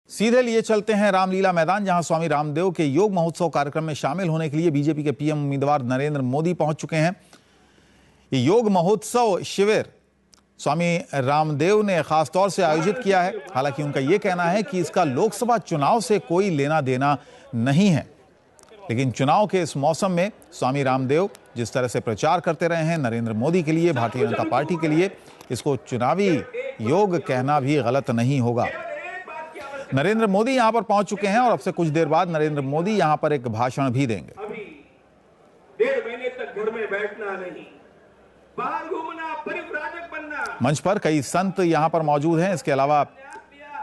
सीधे लिए चलते हैं रामलीला मैदान, जहां स्वामी रामदेव के योग महोत्सव कार्यक्रम में शामिल होने के लिए बीजेपी के पीएम उम्मीदवार नरेंद्र मोदी पहुंच चुके हैं। ये योग महोत्सव शिविर स्वामी रामदेव ने खासतौर से आयोजित किया है। हालांकि उनका यह कहना है कि इसका लोकसभा चुनाव से कोई लेना देना नहीं है, लेकिन चुनाव के इस मौसम में स्वामी रामदेव जिस तरह से प्रचार करते रहे हैं नरेंद्र मोदी के लिए, भारतीय जनता पार्टी के लिए, इसको चुनावी योग कहना भी गलत नहीं होगा। नरेंद्र मोदी यहां पर पहुंच चुके हैं और अब से कुछ देर बाद नरेंद्र मोदी यहां पर एक भाषण भी देंगे। अभी 1.5 महीने तक घर में बैठना नहीं, बाहर घूमना, परिव्राजक बनना। मंच पर कई संत यहां पर मौजूद हैं। इसके अलावा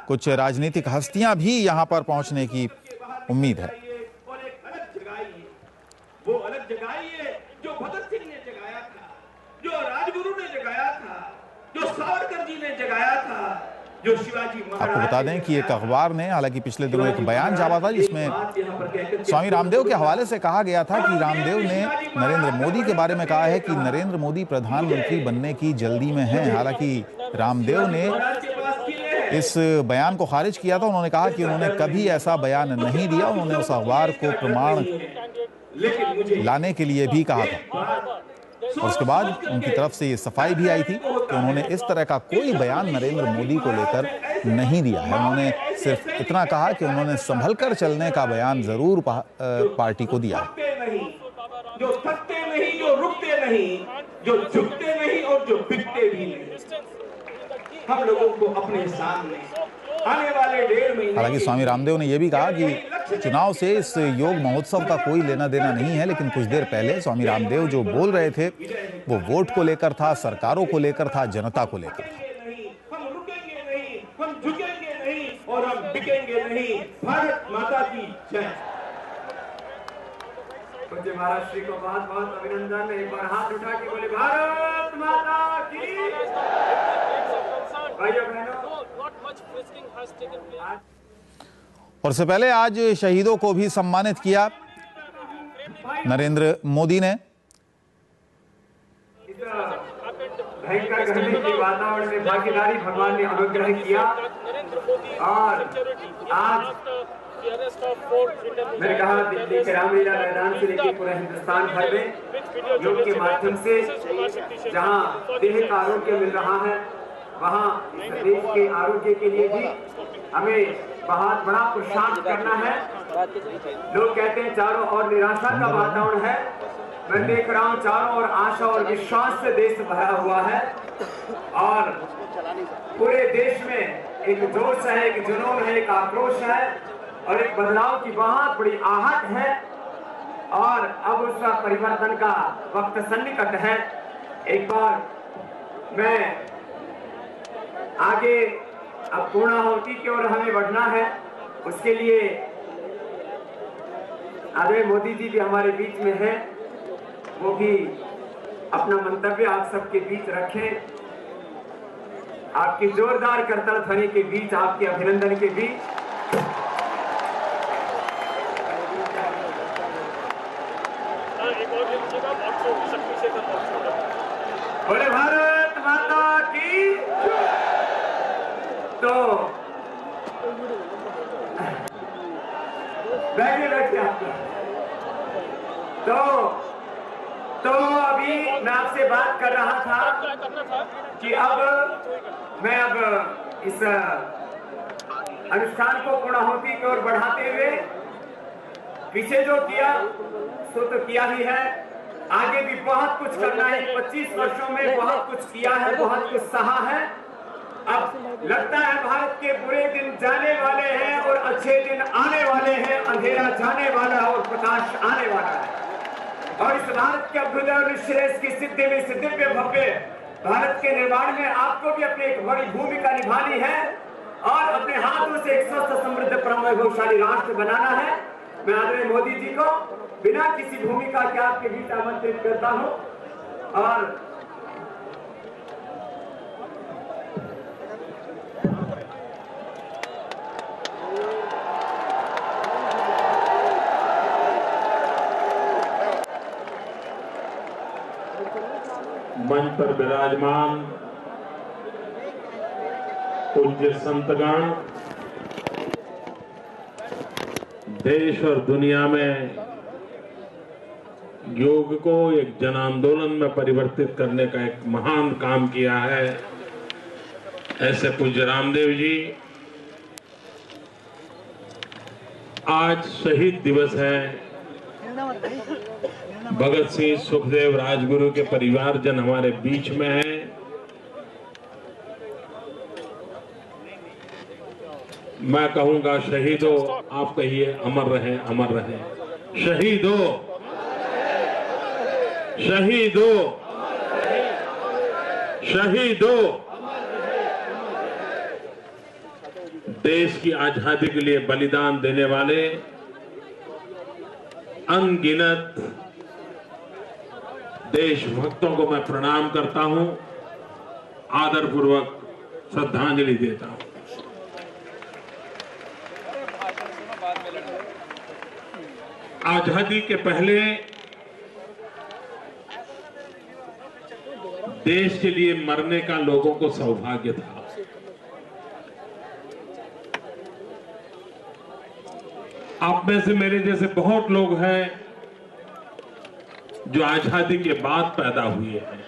कुछ राजनीतिक हस्तियां भी यहां पर पहुंचने की उम्मीद है। वो अलग जगाइए जो भगत सिंह ने जगाया था, जो राजगुरु ने जगाया था, जो सावरकर जी ने जगाया था, जो शिवाजी महाराज। आपको बता दें कि एक अखबार ने हालांकि पिछले दिनों एक बयान छापा था जिसमें स्वामी रामदेव के हवाले से कहा गया था कि रामदेव ने नरेंद्र मोदी के बारे में कहा है कि नरेंद्र मोदी प्रधानमंत्री बनने की जल्दी में हैं। हालांकि रामदेव ने इस बयान को खारिज किया था। उन्होंने कहा कि उन्होंने कभी ऐसा बयान नहीं दिया। उन्होंने उस अखबार को प्रमाण लाने के लिए भी कहा था और उसके बाद उनकी तरफ से ये सफाई भी आई थी कि उन्होंने इस तरह का कोई बयान नरेंद्र मोदी को लेकर नहीं दिया है। उन्होंने सिर्फ इतना कहा कि उन्होंने संभल कर चलने का बयान जरूर पार्टी को दिया है। जो थकते नहीं, जो रुकते नहीं, जो झुकते नहीं और जो बिकते भी नहीं, हम लोगों को अपने सामने आने वाले 1.5 महीने। हालांकि स्वामी रामदेव ने यह भी कहा कि चुनाव से इस योग महोत्सव का कोई लेना देना नहीं है, लेकिन कुछ देर पहले स्वामी रामदेव जो बोल रहे थे वो वोट को लेकर था, सरकारों को लेकर था, जनता को लेकर था। हम रुकेंगे नहीं, हम झुकेंगे नहीं और हम बिकेंगे नहीं। भारत माता की जय। पूज्य महाराज श्री को बहुत बहुत अभिनंदन। एक बार हाथ उठा के बोले भारत माता की। भाइयों बहनों, और इससे पहले आज शहीदों को भी सम्मानित किया नरेंद्र मोदी ने। भयंकर गर्मी के वातावरण में भागीदारी भगवान ने अनुग्रह किया और आज मैंने कहा दिल्ली के रामलीला मैदान से लेकर पूरा हिंदुस्तान भर में योग के माध्यम से जहां देह का आरोग्य मिल रहा है, वहां देश के आरोग्य के लिए भी हमें बहुत बड़ा पुरुषार्थ करना है। लोग कहते हैं चारों ओर निराशा का वातावरण है। मैं देख रहा हूं चारों ओर आशा और विश्वास से देश भरा हुआ है और पूरे देश में एक जोश है, एक जुनून है, एक आक्रोश है और एक बदलाव की बहुत बड़ी आहट है और अब उसका परिवर्तन का वक्त सन्निकट है। एक बार मैं आगे अब पूर्णाहुति की ओर हमें बढ़ना है, उसके लिए आदरणीय मोदी जी भी हमारे बीच में हैं, वो भी अपना मंतव्य आप सबके बीच रखें। आपकी जोरदार करतल ध्वनि के बीच, आपके अभिनंदन के बीच बोले भारत माता की। तो बैठिए आप। तो अभी मैं आपसे बात कर रहा था कि अब मैं इस अनुष्ठान को पूर्णाहुति की ओर बढ़ाते हुए पीछे जो किया सो तो किया ही है, आगे भी बहुत कुछ करना है। 25 वर्षों में बहुत कुछ किया है, बहुत कुछ सहा है। अब लगता है भारत के बुरे दिन जाने वाले हैं और अच्छे दिन आने वाले हैं। अंधेरा जाने वाला है और प्रकाश आने वाला है और इस भारत के अभ्युदय और श्रेष्ठ की सिद्धि में, सिद्धि पे भव्य भारत के निर्माण में आपको भी अपनी एक बड़ी भूमिका निभानी है और अपने हाथों से एक स्वस्थ, समृद्ध, परम वैभवशाली राष्ट्र बनाना है। मैं आदरणीय मोदी जी को बिना किसी भूमिका के आपके बीच आमंत्रित करता हूं और मंच पर विराजमान पूज्य संतगण, देश और दुनिया में योग को एक जन आंदोलन में परिवर्तित करने का एक महान काम किया है। ऐसे पूज्य रामदेव जी, आज शहीद दिवस है। भगत सिंह, सुखदेव, राजगुरु के परिवारजन हमारे बीच में हैं। मैं कहूंगा शहीदो, आप कहिए अमर रहे, अमर रहे। शहीदो, शहीदो, शहीदो। देश की आजादी के लिए बलिदान देने वाले अनगिनत देशभक्तों को मैं प्रणाम करता हूं, आदरपूर्वक श्रद्धांजलि देता हूं। आजादी के पहले देश के लिए मरने का लोगों को सौभाग्य था। आप में से मेरे जैसे बहुत लोग हैं जो आजादी के बाद पैदा हुए हैं।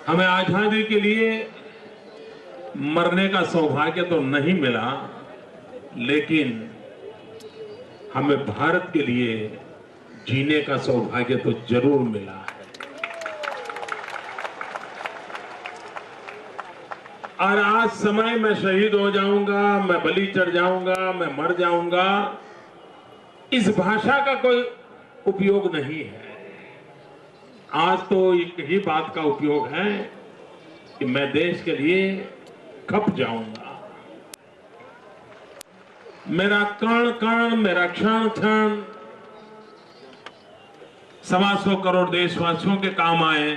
हमें आजादी के लिए मरने का सौभाग्य तो नहीं मिला, लेकिन हमें भारत के लिए जीने का सौभाग्य तो जरूर मिला है। और आज समय मैं शहीद हो जाऊंगा, मैं बलि चढ़ जाऊंगा, मैं मर जाऊंगा, इस भाषा का कोई उपयोग नहीं है। आज तो एक ही बात का उपयोग है कि मैं देश के लिए खप जाऊंगा। मेरा कण कण, मेरा क्षण क्षण 125 करोड़ देशवासियों के काम आए,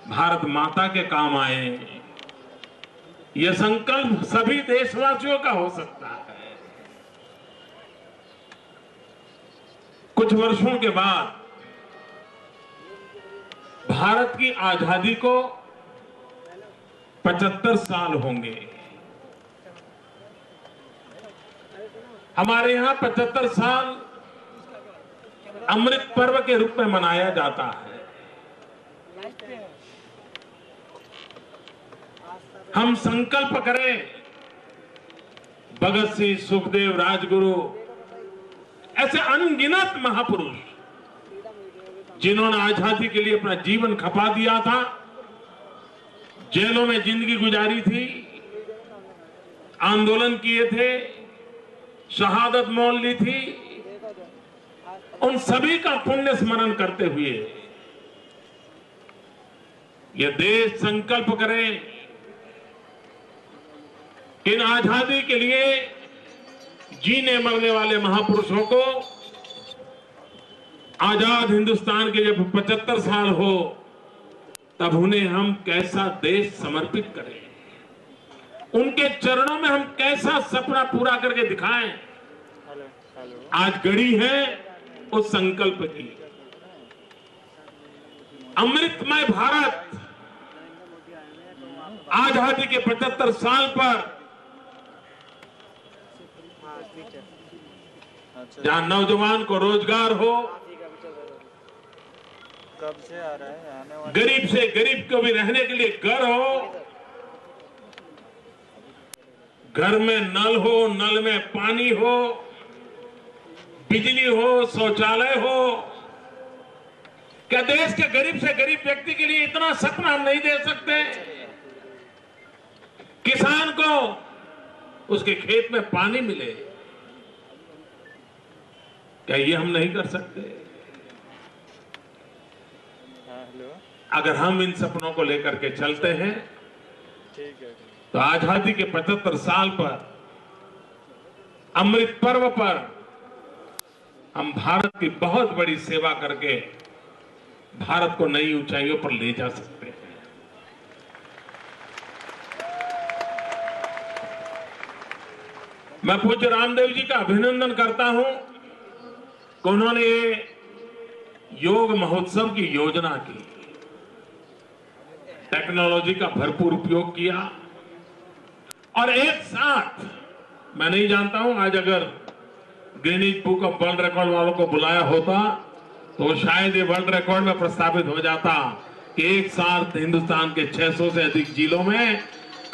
भारत माता के काम आए। यह संकल्प सभी देशवासियों का हो सकता है। कुछ वर्षों के बाद भारत की आजादी को 75 साल होंगे। हमारे यहां 75 साल अमृत पर्व के रूप में मनाया जाता है। हम संकल्प करें, भगत सिंह, सुखदेव, राजगुरु, ऐसे अनगिनत महापुरुष जिन्होंने आजादी के लिए अपना जीवन खपा दिया था, जेलों में जिंदगी गुजारी थी, आंदोलन किए थे, शहादत मोल ली थी, उन सभी का पुण्य स्मरण करते हुए यह देश संकल्प करे कि इन आजादी के लिए जीने मरने वाले महापुरुषों को आजाद हिंदुस्तान के जब 75 साल हो, तब उन्हें हम कैसा देश समर्पित करें, उनके चरणों में हम कैसा सपना पूरा करके दिखाएं। आज घड़ी है उस संकल्प की। अमृतमय भारत आजादी के 75 साल पर, जहां नौजवान को रोजगार हो, गरीब से गरीब को भी रहने के लिए घर हो, घर में नल हो, नल में पानी हो, बिजली हो, शौचालय हो। क्या देश के गरीब से गरीब व्यक्ति के लिए इतना सपना हम नहीं दे सकते? किसान को उसके खेत में पानी मिले, क्या ये हम नहीं कर सकते? अगर हम इन सपनों को लेकर के चलते हैं तो आजादी के 75 साल पर, अमृत पर्व पर हम भारत की बहुत बड़ी सेवा करके भारत को नई ऊंचाइयों पर ले जा सकते हैं। मैं पूज्य रामदेव जी का अभिनंदन करता हूं कि उन्होंने ये योग महोत्सव की योजना की, टेक्नोलॉजी का भरपूर उपयोग किया और एक साथ मैं नहीं जानता हूं आज अगर Guinness book of world record वालों को बुलाया होता तो शायद ये वर्ल्ड रिकॉर्ड में प्रस्तावित हो जाता कि एक साथ हिंदुस्तान के 600 से अधिक जिलों में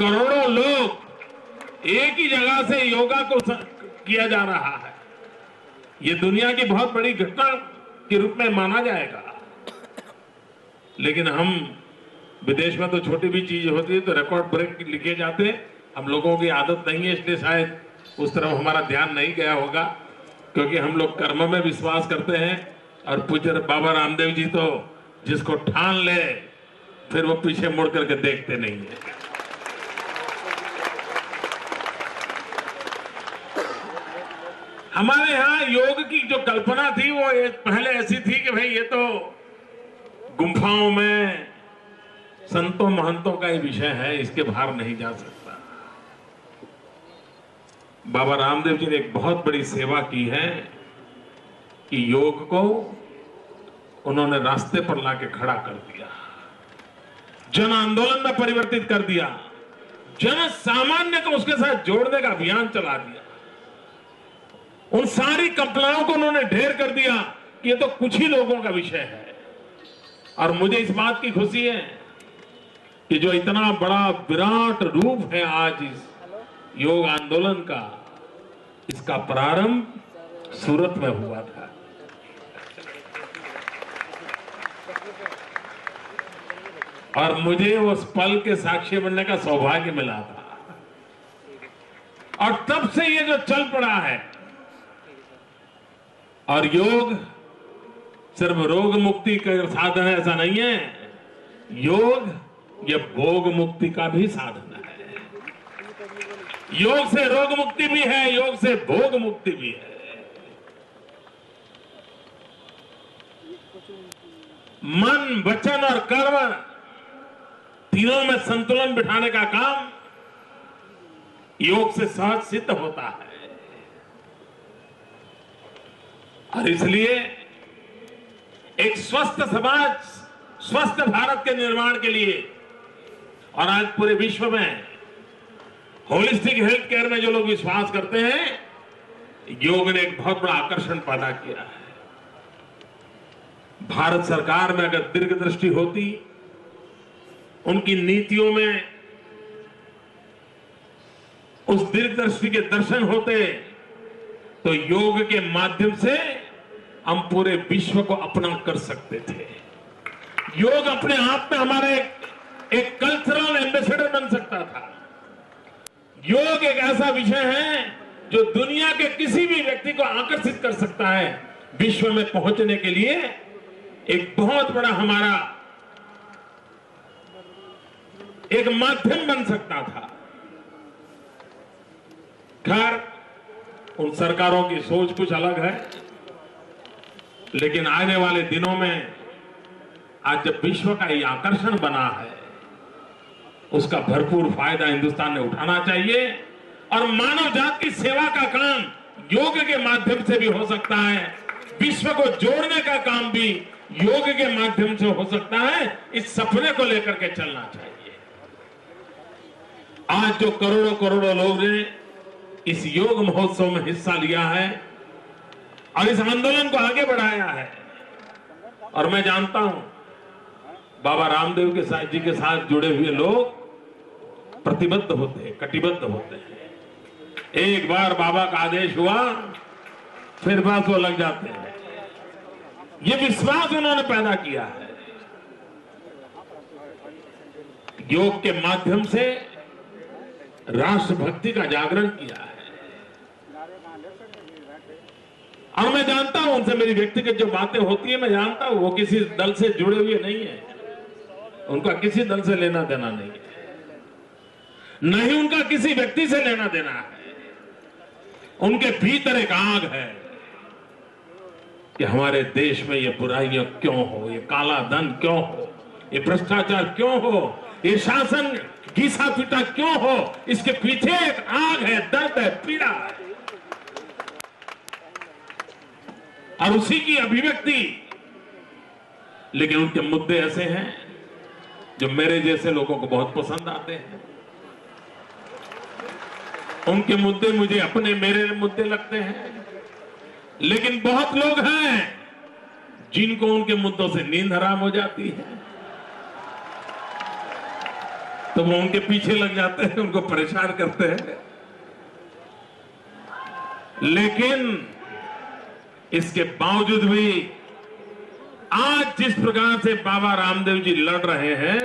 करोड़ों लोग एक ही जगह से योगा को किया जा रहा है। ये दुनिया की बहुत बड़ी घटना के रूप में माना जाएगा। लेकिन हम विदेश में तो छोटी भी चीज होती है तो रिकॉर्ड ब्रेक लिखे जाते, हम लोगों की आदत नहीं है, इसलिए शायद उस तरफ हमारा ध्यान नहीं गया होगा, क्योंकि हम लोग कर्म में विश्वास करते हैं। और पूज्य बाबा रामदेव जी तो जिसको ठान ले फिर वो पीछे मुड़ करके देखते नहीं है। हमारे यहां योग की जो कल्पना थी वो पहले ऐसी थी कि भाई ये तो गुम्फाओं में संतों महंतों का ही विषय है, इसके बाहर नहीं जा सकता। बाबा रामदेव जी ने एक बहुत बड़ी सेवा की है कि योग को उन्होंने रास्ते पर लाके खड़ा कर दिया, जन आंदोलन में परिवर्तित कर दिया, जन सामान्य को उसके साथ जोड़ने का अभियान चला दिया। उन सारी कल्पनाओं को उन्होंने ढेर कर दिया कि ये तो कुछ ही लोगों का विषय है। और मुझे इस बात की खुशी है कि जो इतना बड़ा विराट रूप है आज इस योग आंदोलन का, इसका प्रारंभ सूरत में हुआ था। और मुझे उस पल के साक्षी बनने का सौभाग्य मिला था। और तब से ये जो चल पड़ा है, और योग सिर्फ रोग मुक्ति का साधन है ऐसा नहीं है, योग ये भोग मुक्ति का भी साधन है। योग से रोग मुक्ति भी है, योग से भोग मुक्ति भी है। मन, वचन और कर्म तीनों में संतुलन बिठाने का काम योग से सहज सिद्ध होता है। और इसलिए एक स्वस्थ समाज, स्वस्थ भारत के निर्माण के लिए, और आज पूरे विश्व में होलिस्टिक हेल्थ केयर में जो लोग विश्वास करते हैं, योग ने एक बहुत बड़ा आकर्षण पैदा किया है। भारत सरकार में अगर दीर्घदृष्टि होती, उनकी नीतियों में उस दीर्घदृष्टि के दर्शन होते, तो योग के माध्यम से हम पूरे विश्व को अपना कर सकते थे। योग अपने आप में हमारा एक कल्चरल एम्बेसडर बन सकता था। योग एक ऐसा विषय है जो दुनिया के किसी भी व्यक्ति को आकर्षित कर सकता है। विश्व में पहुंचने के लिए एक बहुत बड़ा हमारा एक माध्यम बन सकता था। खैर, उन सरकारों की सोच कुछ अलग है, लेकिन आने वाले दिनों में आज जब विश्व का ये आकर्षण बना है, उसका भरपूर फायदा हिंदुस्तान ने उठाना चाहिए। और मानव जात की सेवा का काम योग के माध्यम से भी हो सकता है, विश्व को जोड़ने का काम भी योग के माध्यम से हो सकता है। इस सपने को लेकर के चलना चाहिए। आज जो करोड़ों करोड़ों लोग ने इस योग महोत्सव में हिस्सा लिया है और इस आंदोलन को आगे बढ़ाया है, और मैं जानता हूं बाबा रामदेव के साथ जी के साथ जुड़े हुए लोग प्रतिबद्ध होते हैं, कटिबद्ध होते हैं। एक बार बाबा का आदेश हुआ, फिर बस वो लग जाते हैं। ये विश्वास उन्होंने पैदा किया है। योग के माध्यम से राष्ट्रभक्ति का जागरण किया है। और मैं जानता हूं, उनसे मेरी व्यक्तिगत जो बातें होती है, मैं जानता हूं वो किसी दल से जुड़े हुए नहीं है, उनका किसी दल से लेना देना नहीं है, नहीं उनका किसी व्यक्ति से लेना देना है। उनके भीतर एक आग है कि हमारे देश में ये बुराइयां क्यों हो, ये काला धन क्यों हो, ये भ्रष्टाचार क्यों हो, ये शासन घिसा पीटा क्यों हो। इसके पीछे एक आग है, दर्द है, पीड़ा है, और उसी की अभिव्यक्ति। लेकिन उनके मुद्दे ऐसे हैं जो मेरे जैसे लोगों को बहुत पसंद आते हैं। उनके मुद्दे मुझे अपने मेरे मुद्दे लगते हैं, लेकिन बहुत लोग हैं जिनको उनके मुद्दों से नींद हराम हो जाती है, तो वो उनके पीछे लग जाते हैं, उनको परेशान करते हैं। लेकिन इसके बावजूद भी आज जिस प्रकार से बाबा रामदेव जी लड़ रहे हैं,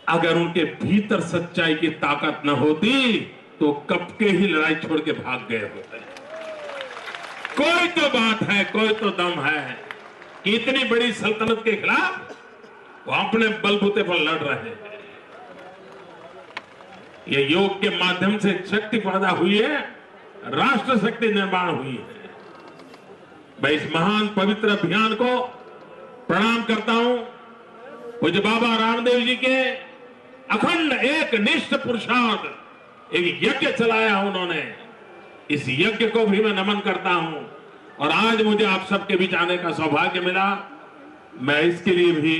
अगर उनके भीतर सच्चाई की ताकत न होती तो कब के ही लड़ाई छोड़ के भाग गए होते। कोई तो बात है, कोई तो दम है कि इतनी बड़ी सल्तनत के खिलाफ वो अपने बलबूते पर लड़ रहे हैं। ये योग के माध्यम से शक्ति पैदा हुई है, राष्ट्र शक्ति निर्माण हुई है। मैं इस महान पवित्र अभियान को प्रणाम करता हूं। पूज्य बाबा रामदेव जी के अखंड एक निष्ठ पुरुषार्थ एक यज्ञ चलाया उन्होंने, इस यज्ञ को भी मैं नमन करता हूं। और आज मुझे आप सबके बीच आने का सौभाग्य मिला, मैं इसके लिए भी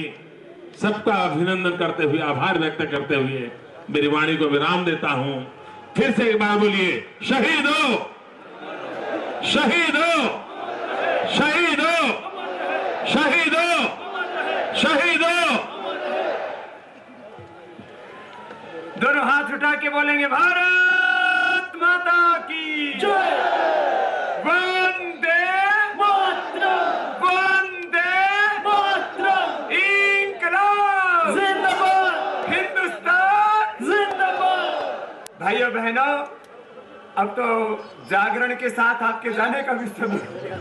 सबका अभिनंदन करते हुए, आभार व्यक्त करते हुए मेरी वाणी को विराम देता हूं। फिर से एक बार बोलिए, शहीद हो, शहीद हो, शहीद हो, शहीद हो, शहीद हो। दोनों हाथ उठा के बोलेंगे, भारत माता की जय, वंदे मातरम, वंदे मातरम, इंकलाब जिंदाबाद, हिंदुस्तान जिंदाबाद। भाइयों बहनों, अब तो जागरण के साथ आपके जाने का भी समय हो गया।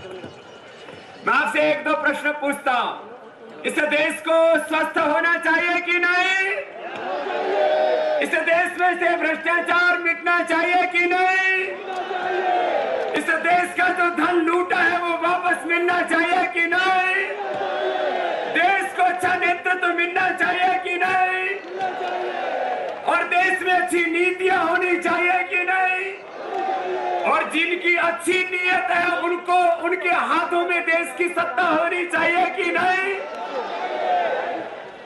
मैं आपसे एक दो प्रश्न पूछता हूं। इस देश को स्वस्थ होना चाहिए कि नहीं? इस देश में से भ्रष्टाचार मिटना चाहिए कि नहीं? इस देश का जो धन लूटा है वो वापस मिलना चाहिए कि नहीं? देश को अच्छा नेतृत्व मिलना चाहिए कि नहीं? और देश में अच्छी नीतियां होनी चाहिए कि नहीं? और जिनकी अच्छी नीयत है उनको, उनके हाथों में देश की सत्ता होनी चाहिए कि नहीं?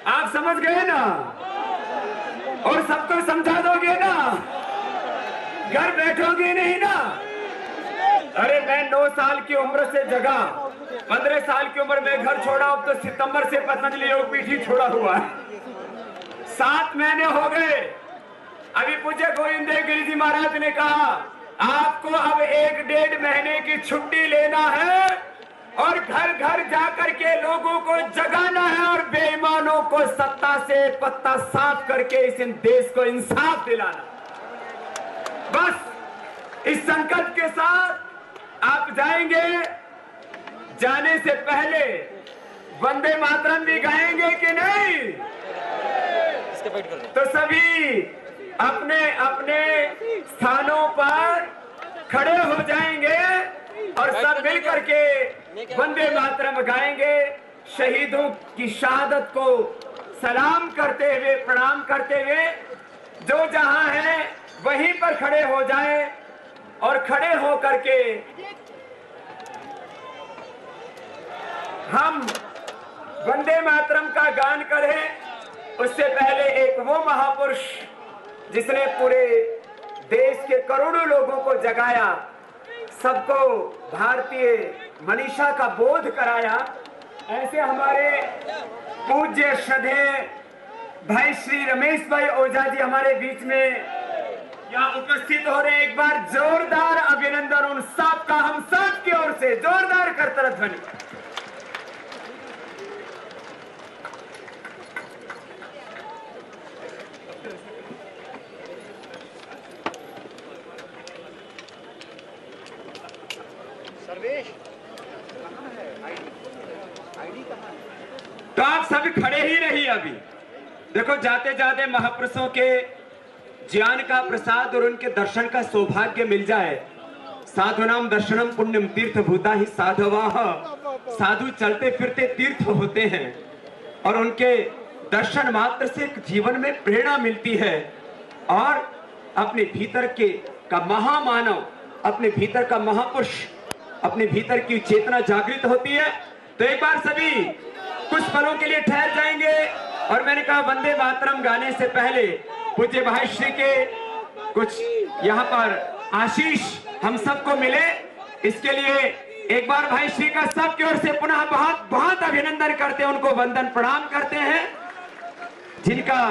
आप समझ गए ना? और सबको समझा दोगे ना? घर बैठोगे नहीं ना? अरे मैं 9 साल की उम्र से जगा, 15 साल की उम्र में घर छोड़ा, अब तो सितंबर से पतंजलि योग पीठ ही छोड़ा हुआ है। 7 महीने हो गए। अभी पूज्य गोविंद देव गिरी जी महाराज ने कहा आपको अब 1-1.5 महीने की छुट्टी लेना है और घर घर जाकर के लोगों को जगाना है और बेईमानों को सत्ता से पत्ता साफ करके इस देश को इंसाफ दिलाना। बस इस संकल्प के साथ आप जाएंगे। जाने से पहले वंदे मातरम भी गाएंगे कि नहीं? तो सभी अपने अपने स्थानों पर खड़े हो जाएंगे और सब मिल करके वंदे मातरम गाएंगे। शहीदों की शहादत को सलाम करते हुए, प्रणाम करते हुए जो जहां है वहीं पर खड़े हो जाएं और खड़े हो करके हम वंदे मातरम का गान करें। उससे पहले एक वो महापुरुष जिसने पूरे देश के करोड़ों लोगों को जगाया, सबको भारतीय मनीषा का बोध कराया, ऐसे हमारे पूज्य श्रद्धेय भाई श्री रमेश भाई ओझा जी हमारे बीच में यहाँ उपस्थित हो रहे। एक बार जोरदार अभिनंदन उन सब का हम सब की ओर से, जोरदार करतल ध्वनि। तो आप सभी खड़े ही रहिए। अभी देखो, जाते जाते महापुरुषों के ज्ञान का प्रसाद और उनके दर्शन का सौभाग्य मिल जाए। साधुनाम दर्शनम पुण्यम तीर्थ भूता ही साधवाः। साधु चलते फिरते तीर्थ होते हैं और उनके दर्शन मात्र से जीवन में प्रेरणा मिलती है और अपने भीतर के का महामानव, अपने भीतर का महापुरुष, अपने भीतर की चेतना जागृत होती है। तो एक बार सभी कुछ पलों के लिए ठहर जाएंगे और मैंने कहा वंदे मातरम गाने से पहले पूज्य भाई श्री के कुछ यहाँ पर आशीष हम सबको मिले, इसके लिए एक बार भाई श्री का सबकी ओर से पुनः बहुत बहुत अभिनंदन करते हैं, उनको वंदन प्रणाम करते हैं, जिनका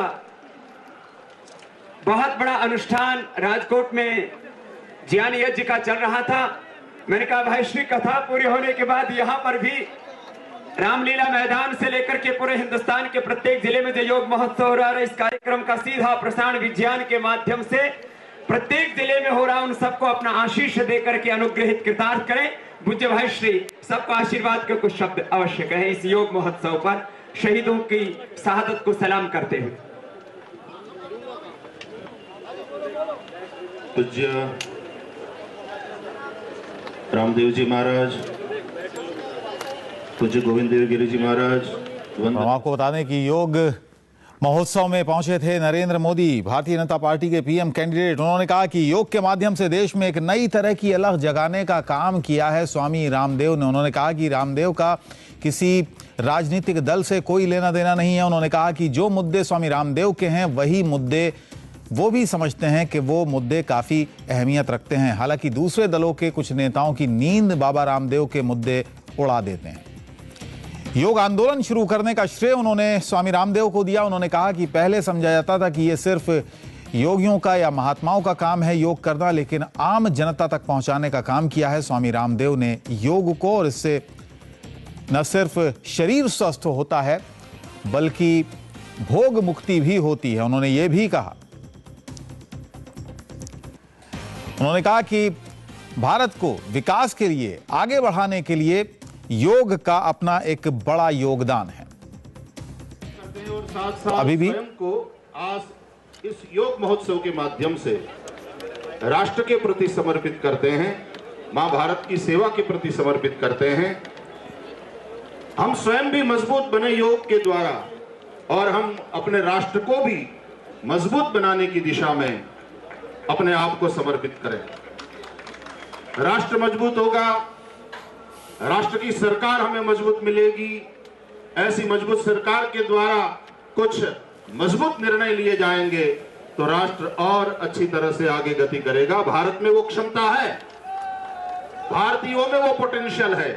बहुत बड़ा अनुष्ठान राजकोट में ज्ञान यज्ञ का चल रहा था। मैंने कहा भाई श्री कथा पूरी होने के बाद यहाँ पर भी रामलीला मैदान से लेकर के पूरे हिंदुस्तान के प्रत्येक जिले में जो योग महोत्सव हो रहा है, इस कार्यक्रम का सीधा प्रसारण विज्ञान के माध्यम से प्रत्येक जिले में हो रहा है, उन सबको अपना आशीष देकर के अनुग्रहित कृतार्थ करें। पूज्य भाई श्री सबको आशीर्वाद के कुछ शब्द अवश्य कहें इस योग महोत्सव पर शहीदों की शहादत को सलाम करते हुए। पूज्य रामदेव जी महाराज, पूज्य गोविंद देव गिरी जी महाराज। हम आपको बता दें कि योग महोत्सव में पहुंचे थे नरेंद्र मोदी, भारतीय जनता पार्टी के पीएम कैंडिडेट। उन्होंने कहा कि योग के माध्यम से देश में एक नई तरह की अलख जगाने का काम किया है स्वामी रामदेव ने। उन्होंने कहा कि रामदेव का किसी राजनीतिक दल से कोई लेना देना नहीं है। उन्होंने कहा कि जो मुद्दे स्वामी रामदेव के हैं वही मुद्दे वो भी समझते हैं कि वो मुद्दे काफ़ी अहमियत रखते हैं। हालांकि दूसरे दलों के कुछ नेताओं की नींद बाबा रामदेव के मुद्दे उड़ा देते हैं। योग आंदोलन शुरू करने का श्रेय उन्होंने स्वामी रामदेव को दिया। उन्होंने कहा कि पहले समझा जाता था कि ये सिर्फ योगियों का या महात्माओं का काम है योग करना, लेकिन आम जनता तक पहुंचाने का काम किया है स्वामी रामदेव ने योग को, और इससे न सिर्फ शरीर स्वस्थ होता है बल्कि भोग मुक्ति भी होती है। उन्होंने ये भी कहा, उन्होंने कहा कि भारत को विकास के लिए आगे बढ़ाने के लिए योग का अपना एक बड़ा योगदान है। और साथ साथ अभी भी स्वयं को आज इस योग महोत्सव के माध्यम से राष्ट्र के प्रति समर्पित करते हैं, मां भारत की सेवा के प्रति समर्पित करते हैं। हम स्वयं भी मजबूत बने योग के द्वारा, और हम अपने राष्ट्र को भी मजबूत बनाने की दिशा में अपने आप को समर्पित करें। राष्ट्र मजबूत होगा, राष्ट्र की सरकार हमें मजबूत मिलेगी। ऐसी मजबूत सरकार के द्वारा कुछ मजबूत निर्णय लिए जाएंगे तो राष्ट्र और अच्छी तरह से आगे गति करेगा। भारत में वो क्षमता है, भारतीयों में वो पोटेंशियल है।